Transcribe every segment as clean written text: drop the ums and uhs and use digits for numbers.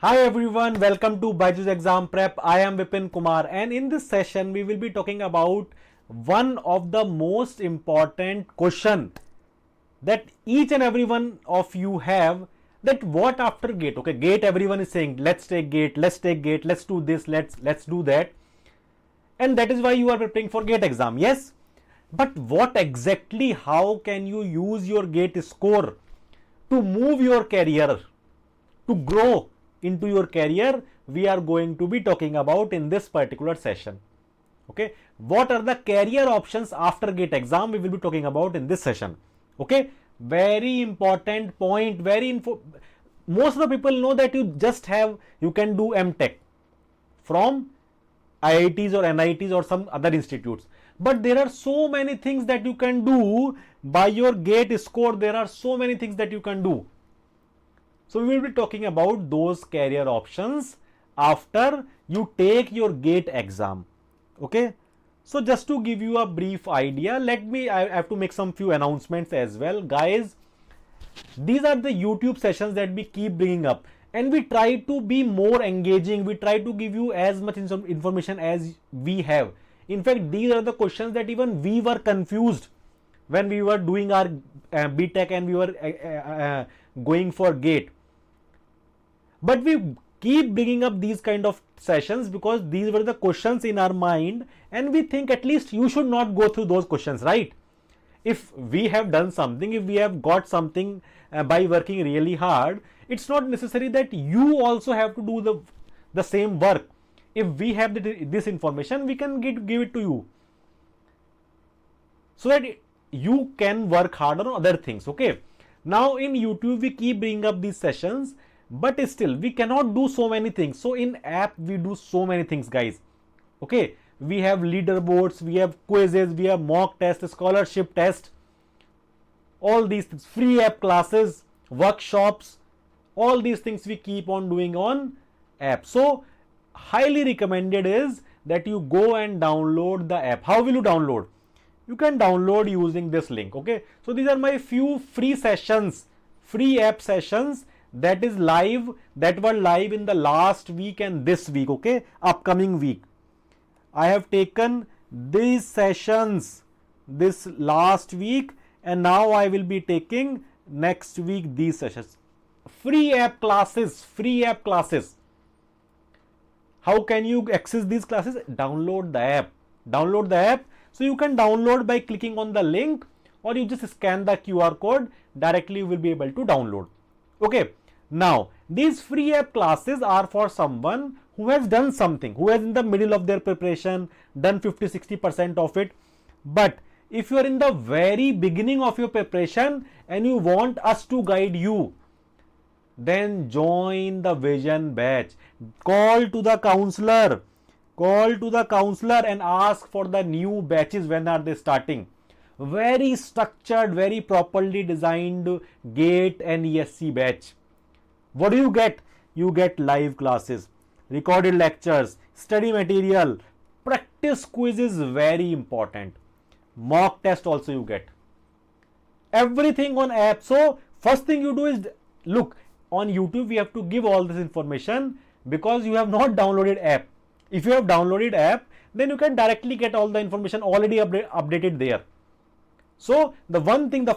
Hi everyone, welcome to BYJU'S Exam Prep. I am Vipin Kumar, and in this session we will be talking about one of the most important question that each and every one of you have, that what after GATE. Okay, GATE, everyone is saying let's take GATE, let's take GATE, let's do this, let's do that, and that is why you are preparing for GATE exam. Yes, but what exactly, how can you use your GATE score to move your career, to grow into your career? We are going to be talking about in this particular session. Okay, what are the career options after GATE exam? We will be talking about in this session. Okay, very important point. Most of the people know that you can do MTech from IITs or NITs or some other institutes, but there are so many things that you can do by your GATE score. There are so many things that you can do. So we will be talking about those career options after you take your GATE exam. Okay, so just to give you a brief idea, I have to make some few announcements as well, guys. These are the YouTube sessions that we keep bringing up, and we try to be more engaging. We try to give you as much information as we have. In fact, these are the questions that even we were confused when we were doing our BTech and we were going for GATE. But we keep bringing up these kind of sessions because these were the questions in our mind, and we think at least you should not go through those questions, right? If we have done something, if we have got something by working really hard, it's not necessary that you also have to do the same work. If we have this information, we can give it to you so that you can work hard on other things. Okay, now in YouTube we keep bringing up these sessions, but still we cannot do so many things. So in app we do so many things, guys. Okay, we have leaderboards, we have quizzes, we have mock test, scholarship test, all these things, free app classes, workshops, all these things we keep on doing on app. So highly recommended is that you go and download the app. How will you download? You can download using this link. Okay, so these are my few free sessions, free app sessions that were live in the last week and this week. Okay, upcoming week I have taken these sessions this last week, and now I will be taking next week these sessions. Free app classes, free app classes. How can you access these classes? Download the app. Download the app. So you can download by clicking on the link, or you just scan the QR code, directly you will be able to download. Okay, now these free app classes are for someone who has done something, who is in the middle of their preparation, done 50-60% of it. But if you are in the very beginning of your preparation and you want us to guide you, then join the vision batch. Call to the counselor and ask for the new batches. When are they starting? Very structured, very properly designed GATE and ESE batch. What do you get? You get live classes, recorded lectures, study material, practice quiz is very important, mock test also you get, everything on app. So first thing you do is, look, on YouTube we have to give all this information because you have not downloaded app. If you have downloaded app, then you can directly get all the information already updated there. So the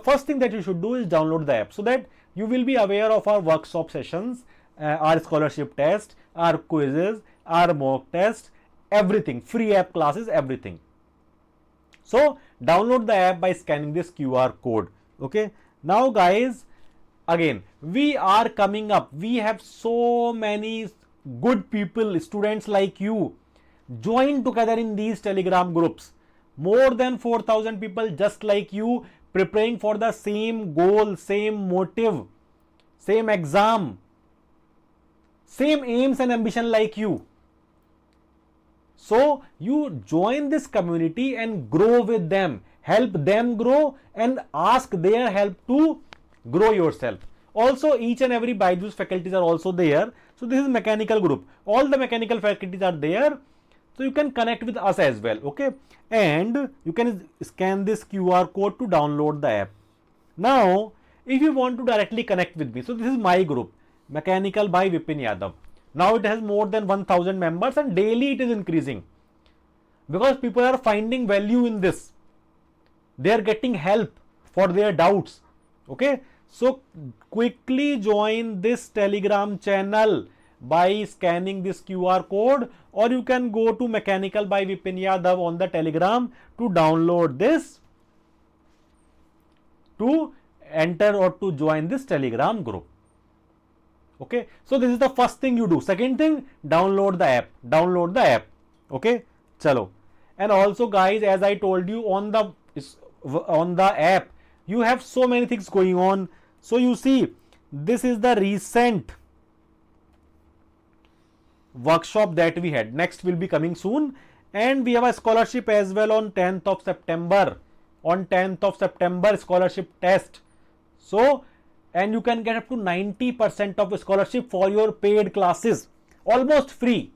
first thing that you should do is download the app, so that you will be aware of our workshop sessions, our scholarship test, our quizzes, our mock test, everything, free app classes, everything. So download the app by scanning this QR code. Okay, now guys, again we are coming up, we have so many good people, students like you, join together in these Telegram groups. More than 4,000 people just like you, preparing for the same goal, same motive, same exam, same aims and ambition like you. So you join this community and grow with them, help them grow, and ask their help to grow yourself. Also, each and every BYJU'S faculties are also there. So this is mechanical group, all the mechanical faculties are there, so you can connect with us as well. Okay, and you can scan this QR code to download the app. Now if you want to directly connect with me, so this is my group, Mechanical by Vipin Yadav. Now it has more than 1000 members and daily it is increasing because people are finding value in this. They are getting help for their doubts. Okay, so quickly join this Telegram channel by scanning this QR code, or you can go to Mechanical by Vipin Yadav on the Telegram to download this, to enter or to join this Telegram group. Okay, so this is the first thing you do. Second thing, download the app. Okay, chalo. And also guys, as I told you, on the app you have so many things going on. So you see, this is the recent workshop that we had. Next will be coming soon, and we have a scholarship as well on 10th of September. On 10th of September, scholarship test. So, and you can get up to 90% of the scholarship for your paid classes, almost free.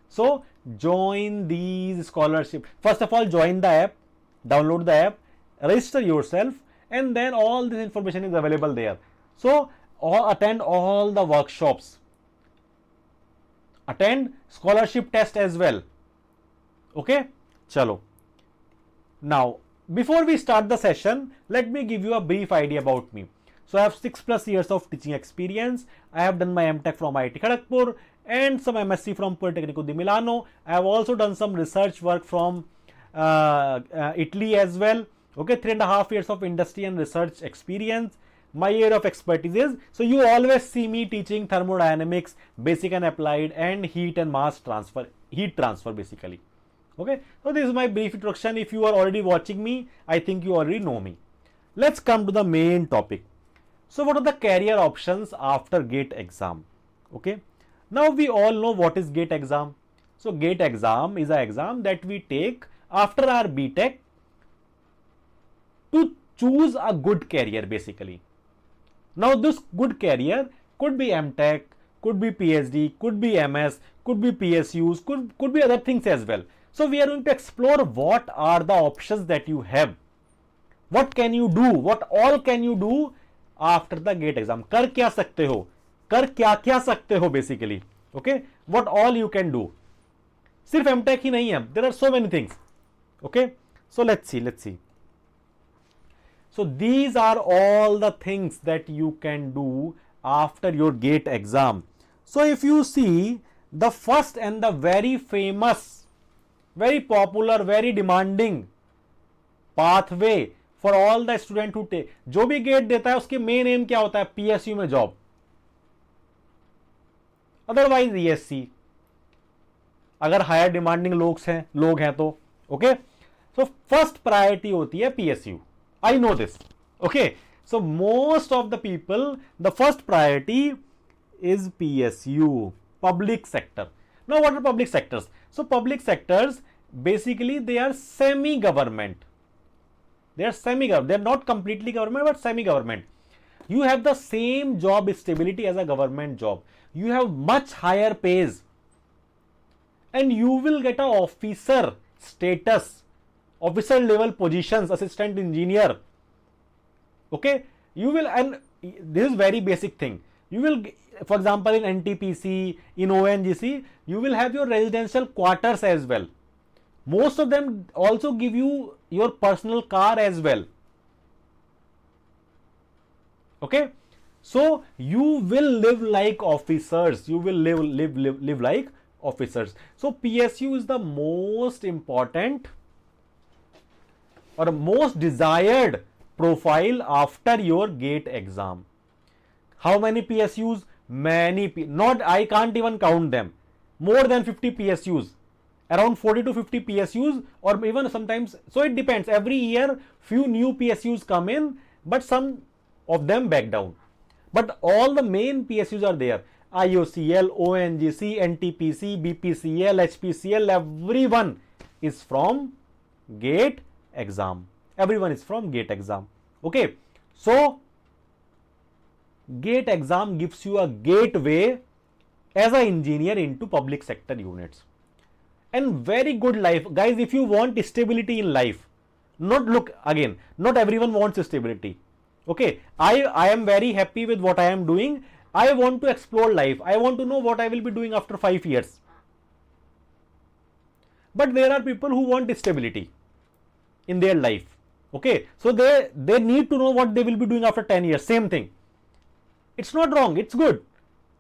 So join these scholarship. First of all, join the app, download the app, register yourself, and then all this information is available there. So attend all the workshops, attend scholarship test as well. Okay, chalo. Now before we start the session, let me give you a brief idea about me. So I have 6+ years of teaching experience. I have done my MTech from IIT Kharagpur and some MSc from Politecnico di Milano. I have also done some research work from Italy as well. Okay, 3.5 years of industry and research experience. My area of expertise is, so you always see me teaching thermodynamics, basic and applied, and heat and mass transfer, heat transfer basically. Okay, so this is my brief introduction. If you are already watching me, I think you already know me. Let's come to the main topic. So what are the career options after GATE exam? Okay, now we all know what is GATE exam. So GATE exam is an exam that we take after our BTech to choose a good career basically. Now this good career could be MTech, could be PSD, could be MS, could be PSUs, could be other things as well. So we are going to explore what are the options that you have. What can you do? What all can you do after the GATE exam? कर क्या सकते हो? कर क्या सकते हो basically? Okay, what all you can do? सिर्फ MTech ही नहीं है. There are so many things. Okay, so let's see. So these are all the things that you can do after your GATE exam. So if you see, the first and the very famous, very popular, very demanding pathway for all the student who take, जो भी GATE देता है उसके main M क्या होता है? PSU में job, otherwise ESC अगर हायर डिमांडिंग लोग हैं तो. ओके, सो फर्स्ट प्रायोरिटी होती है PSU. I know this. Okay, so most of the people, the first priority is PSU, public sector. Now what are public sectors? So public sectors, basically they are semi-government. They are not completely government, but semi-government. You have the same job stability as a government job. You have much higher pays, and you will get a officer status, officer level positions, assistant engineer. Okay, you will, and this is very basic thing. You will, for example, in NTPC, in ONGC, you will have your residential quarters as well. Most of them also give you your personal car as well. Okay, so you will live like officers. You will live like officers. So PSU is the most important or most desired profile after your GATE exam. How many PSUs? Many, not, I can't even count them. More than 50 PSUs, around 40 to 50 PSUs, or even sometimes, so it depends. Every year few new PSUs come in, but some of them back down. But all the main PSUs are there. IOCL, ONGC, NTPC, BPCL, HPCL, everyone is from GATE exam. Everyone is from GATE exam. Okay, so GATE exam gives you a gateway as an engineer into public sector units, and very good life. Guys, if you want stability in life, not everyone wants stability. Okay, I am very happy with what I am doing, I want to explore life. I want to know what I will be doing after 5 years. But there are people who want stability in their life. Okay, so they need to know what they will be doing after 10 years. Same thing. It's not wrong, it's good.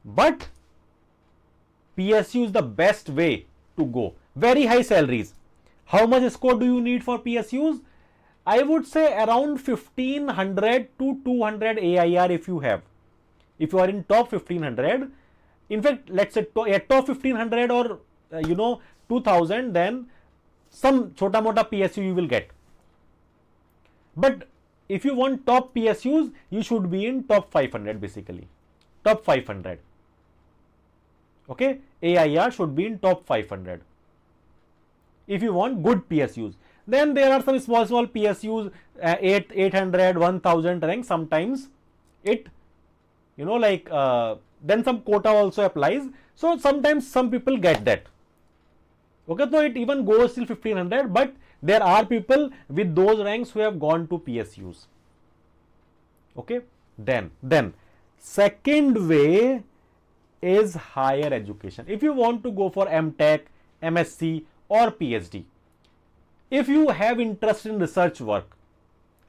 But PSU is the best way to go. Very high salaries. How much score do you need for PSUs? I would say around 1500 to 200 AIR if you have. If you are in top 1500, in fact, let's say top 1500 or 2000, then some chota mota PSU you will get. But if you want top PSUs, you should be in top 500 basically. Top 500. Okay, AIR should be in top 500. If you want good PSUs. Then there are some small PSUs, 800, 1000 rank. Sometimes it, then some quota also applies. So sometimes some people get that. Okay, so it even goes till 1500, but there are people with those ranks who have gone to PSUs. Okay, then second way is higher education. If you want to go for MTech, MSc or PhD, if you have interest in research work,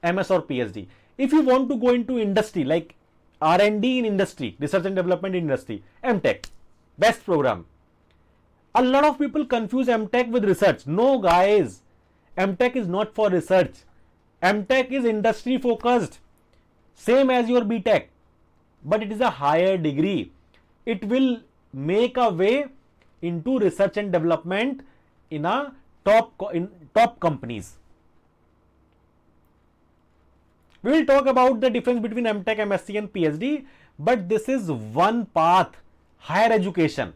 MS or PhD, if you want to go into industry like R&D in industry, research and development in industry, MTech, best program. A lot of people confuse MTech with research. No guys, MTech is not for research. MTech is industry focused, same as your BTech, but it is a higher degree. It will make a way into research and development in a top companies. We will talk about the difference between MTech, MSc and PhD, but this is one path, higher education.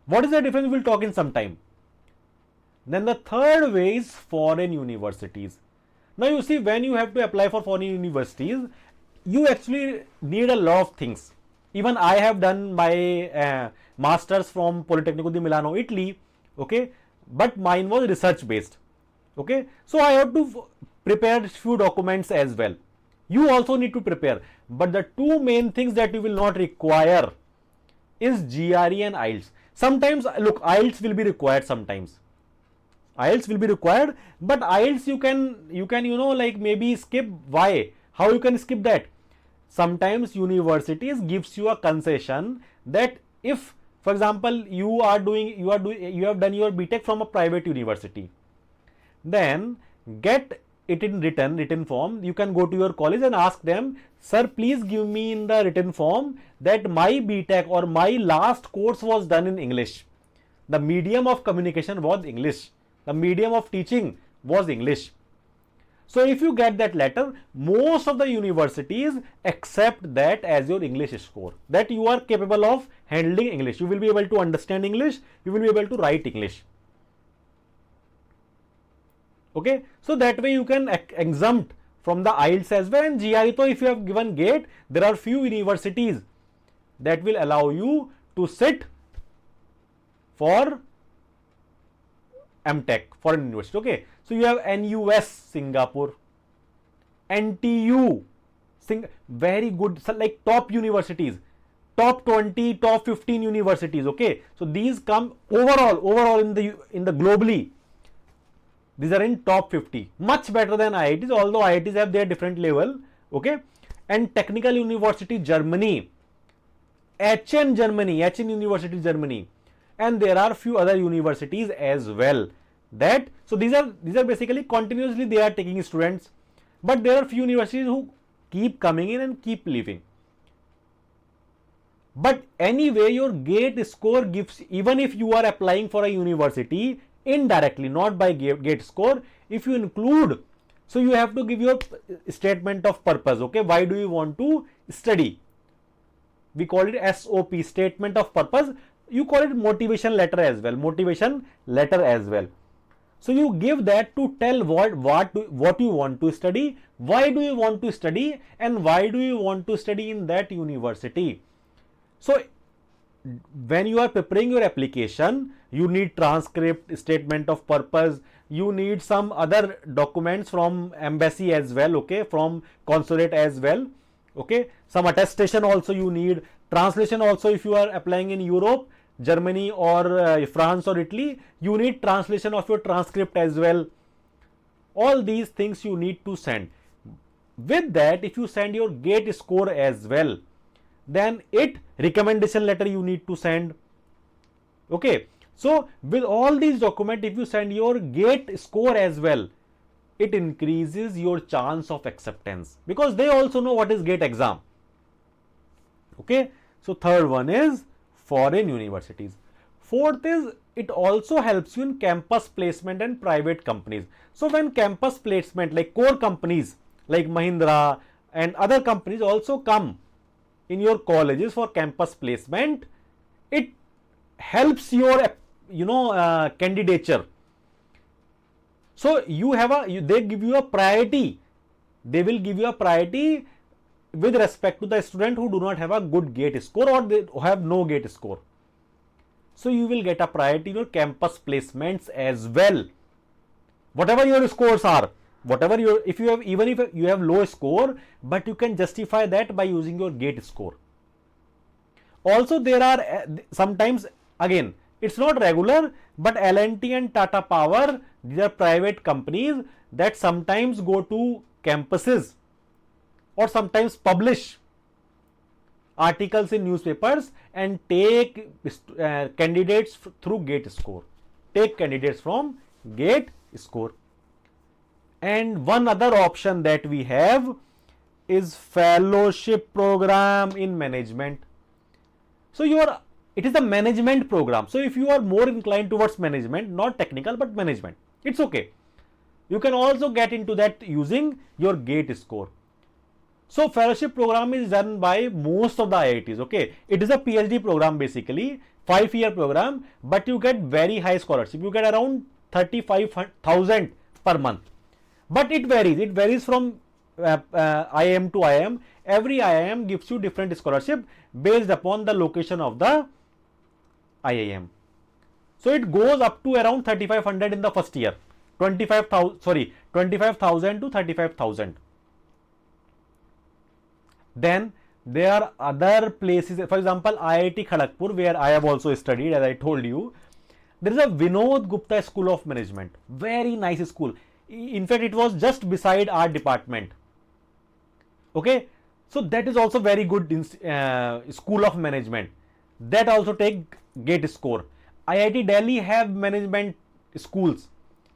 What is the difference? We will talk in some time. Then the third way is foreign universities. Now you see, when you have to apply for foreign universities, you actually need a lot of things. Even I have done my masters from Politecnico di Milano, Italy. Okay, but mine was research based. Okay, so I have to prepare few documents as well. You also need to prepare, but the two main things that you will not require is GRE and IELTS. Sometimes, look, IELTS will be required sometimes. IELTS will be required, but IELTS you can maybe skip. Why? How you can skip that? Sometimes universities gives you a concession that if, for example, you have done your BTech from a private university, then get it in written form. You can go to your college and ask them, sir, please give me in the written form that my BTech or my last course was done in English. The medium of communication was English. The medium of teaching was English. So if you get that letter, most of the universities accept that as your English score, that you are capable of handling English. You will be able to understand English. You will be able to write English. Okay, so that way you can exempt from the IELTS as well. And GRE, so if you have given GATE, there are few universities that will allow you to sit for MTech, foreign university. Okay, so you have NUS Singapore, NTU, very good, so like top universities, top 20, top 15 universities. Okay, so these come overall in the globally. These are in top 50, much better than IITs, although IITs have their different level. Okay, and Technical University Germany, HN University Germany, and there are few other universities as well. So these are basically continuously they are taking students, but there are few universities who keep coming in and keep leaving. But anyway, your GATE score gives, even if you are applying for a university indirectly, not by GATE score, if you include, so you have to give your statement of purpose. Okay, why do you want to study? We call it SOP, statement of purpose. You call it motivation letter as well. So you give that to tell what you want to study, why do you want to study, and why do you want to study in that university. So when you are preparing your application, you need transcript, statement of purpose, you need some other documents from embassy as well, okay, from consulate as well. Okay, some attestation also you need, translation also. If you are applying in Europe, Germany or France or Italy, you need translation of your transcript as well. All these things you need to send. With that, if you send your GATE score as well, then recommendation letter you need to send. Okay, so with all these documents, if you send your GATE score as well, it increases your chance of acceptance, because they also know what is GATE exam. Okay, so third one is foreign universities. Fourth is it also helps you in campus placement and private companies. So when campus placement, like core companies like Mahindra and other companies also come in your colleges for campus placement, it helps your candidature. So they give you a priority. They will give you a priority with respect to the student who do not have a good GATE score or they have no GATE score. So you will get a priority in your campus placements as well. Whatever your scores are, even if you have low score, but you can justify that by using your GATE score. Also, there are sometimes, again, it's not regular, but L&T and Tata Power, these are private companies that sometimes go to campuses or sometimes publish articles in newspapers and take candidates through GATE score. Take candidates from GATE score. And one other option that we have is fellowship program in management. So it is a management program. So if you are more inclined towards management, not technical but management, it's okay. You can also get into that using your GATE score. So fellowship program is done by most of the IITs. Okay, it is a PhD program basically, 5-year program, but you get very high scholarship. You get around 35,000 per month. But it varies. It varies from IIM to IIM. Every IIM gives you different scholarship based upon the location of the IIM. So it goes up to around 3,500 in the first year. 25,000 to 35,000. Then there are other places. For example, IIT Kharagpur, where I have also studied, as I told you. There is a Vinod Gupta School of Management. Very nice school. In fact, it was just beside our department. Okay, so that is also very good school of management. That also take GATE score. IIT Delhi have management schools.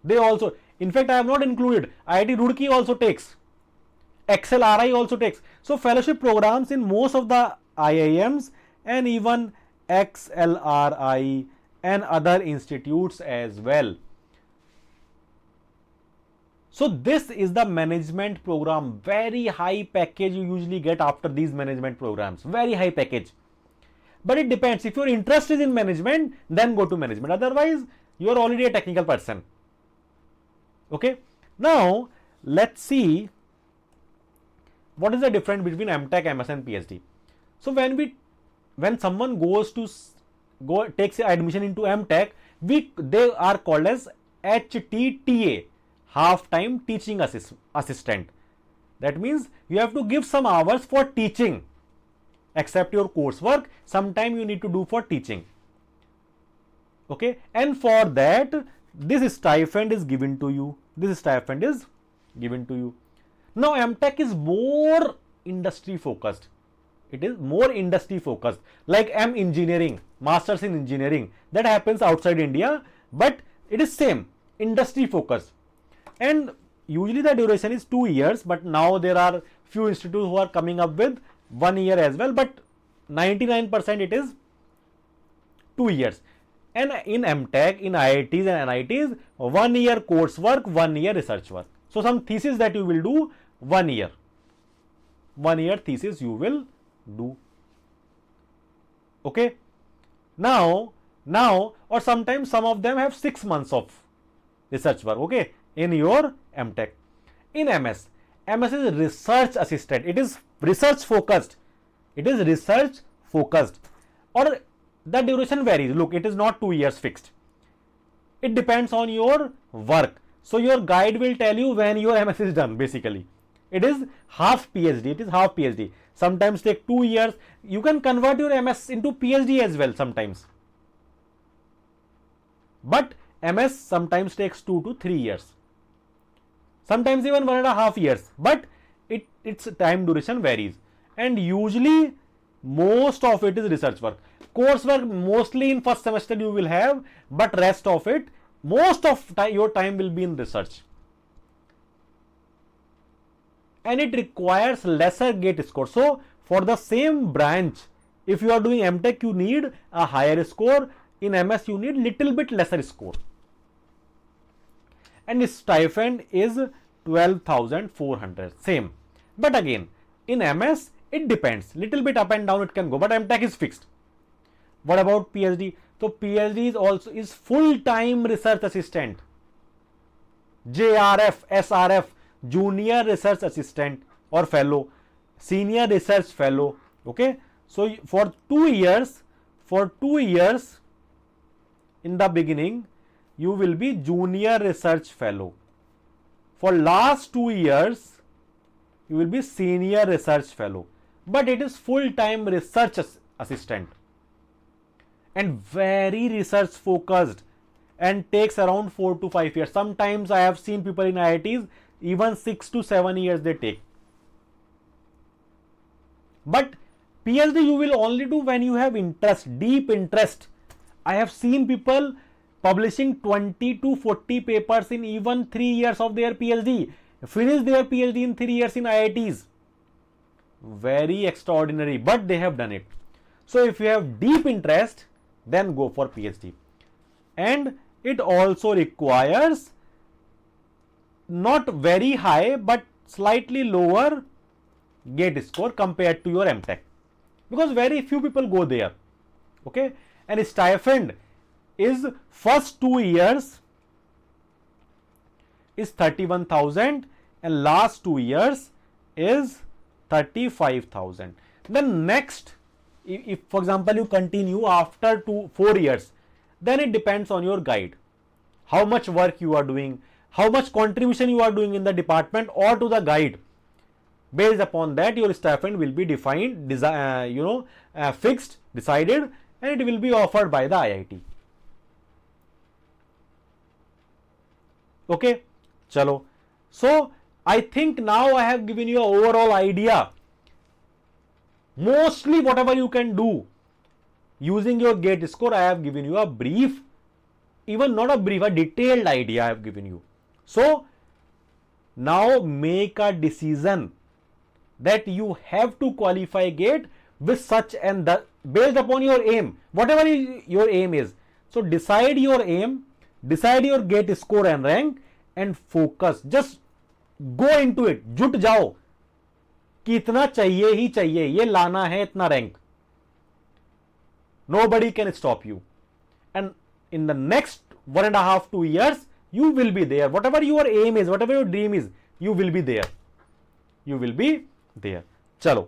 They also, in fact, I have not included. IIT Roorkee also takes. XLRI also takes. So fellowship programs in most of the IIMs and even XLRI and other institutes as well. So this is the management program. Very high package you usually get after these management programs. Very high package. But it depends. If your interest is in management, then go to management. Otherwise, you are already a technical person. Okay. Now, let's see what is the difference between MTech, MS and PSD. So when someone takes admission into MTech, they are called as HTTA, half-time teaching assistant. That means you have to give some hours for teaching. Except your coursework, sometime you need to do for teaching. Okay, and for that, this stipend is given to you. Now, MTech is more industry focused. It is more industry focused. Like engineering, masters in engineering, that happens outside India, but it is same, industry focused. And usually the duration is 2 years, but now there are few institutes who are coming up with 1 year as well, but 99% it is 2 years. And in MTech, in IITs and NITs, 1 year coursework, 1 year research work. So some thesis that you will do 1 year. 1 year thesis you will do. Okay. Now, or sometimes some of them have 6 months of research work. Okay. In your MTech. In MS is research assistant. It is research focused. Or the duration varies. Look, it is not 2 years fixed. It depends on your work. So your guide will tell you when your MS is done basically. It is half PhD. It is half PhD. Sometimes take 2 years. You can convert your MS into PhD as well sometimes. But MS sometimes takes 2 to 3 years. Sometimes even 1.5 years. But its time duration varies. And usually most of it is research work. Coursework mostly in first semester you will have, but rest of it, most of your time will be in research. And it requires lesser gate score. So for the same branch, if you are doing MTech, you need a higher score. In MS, you need little bit lesser score. And stipend is 12,400. Same. But again, in MS, it depends. Little bit up and down it can go. But MTech is fixed. What about PhD? So PhD is also full-time research assistant. JRF, SRF, junior research assistant or fellow, senior research fellow. Okay. So for 2 years, in the beginning, you will be junior research fellow. For last 2 years, you will be senior research fellow. But it is full-time research assistant and very research focused and takes around 4 to 5 years. Sometimes I have seen people in IITs, even 6 to 7 years they take. But PhD you will only do when you have interest, deep interest. I have seen people publishing 20 to 40 papers in even 3 years of their PhD, finish their PhD in 3 years in IITs. Very extraordinary, but they have done it. So if you have deep interest, then go for PhD. And it also requires not very high but slightly lower gate score compared to your MTech, because very few people go there. Okay. And stipend is first 2 years is 31,000 and last 2 years is 35,000. Then next, if for example you continue after 4 years, then it depends on your guide, how much work you are doing, how much contribution you are doing in the department or to the guide. Based upon that, your stipend will be defined, fixed, decided, and it will be offered by the IIT. Okay, chalo. So I think now I have given you an overall idea. Mostly whatever you can do using your gate score, I have given you a brief, even not a brief, a detailed idea I have given you. So now make a decision that you have to qualify gate with such and that, based upon your aim, whatever your aim is. So decide your aim, decide your gate score and rank, and focus. Just go into it. जुट जाओ कि इतना चाहिए ही चाहिए, ये लाना है इतना rank. Nobody can stop you. And in the next 1.5 to 2 years, you will be there. Whatever your aim is, whatever your dream is, you will be there. You will be there. Chalo.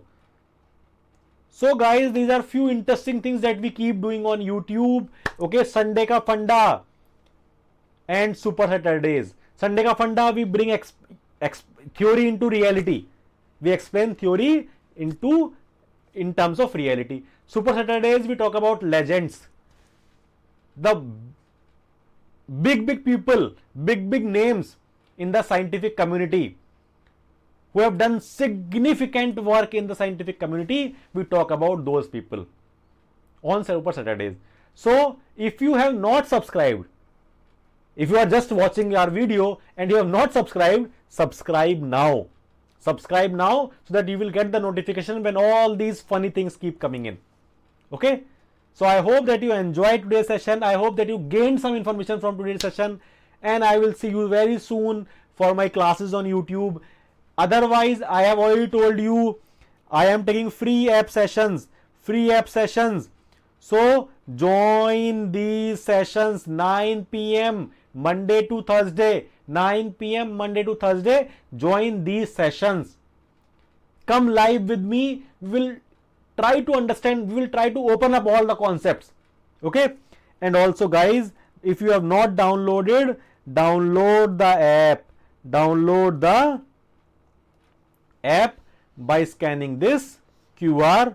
So guys, these are few interesting things that we keep doing on YouTube. Okay, Sunday ka funda and Super Saturdays. Sunday ka funda, we bring theory into reality. We explain theory in terms of reality. Super Saturdays, we talk about legends, the big people, big names in the scientific community who have done significant work in the scientific community. We talk about those people on Super Saturdays. So if you have not subscribed, if you are just watching our video and you have not subscribed, subscribe now. Subscribe now so that you will get the notification when all these funny things keep coming in. Okay. So I hope that you enjoyed today's session. I hope that you gained some information from today's session, and I will see you very soon for my classes on YouTube. Otherwise, I have already told you I am taking free app sessions. So join these sessions 9 p.m. Monday to Thursday. 9 p.m. Monday to Thursday. Join these sessions. Come live with me. We will try to understand. We will try to open up all the concepts. Okay. And also guys, if you have not downloaded, download the app. Download the app by scanning this QR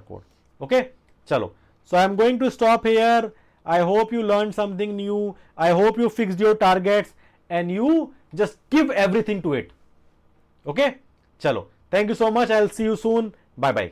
code. Okay, chalo. So I am going to stop here. I hope you learned something new. I hope you fixed your targets and you just give everything to it. Okay, chalo. Thank you so much. I'll see you soon. Bye bye.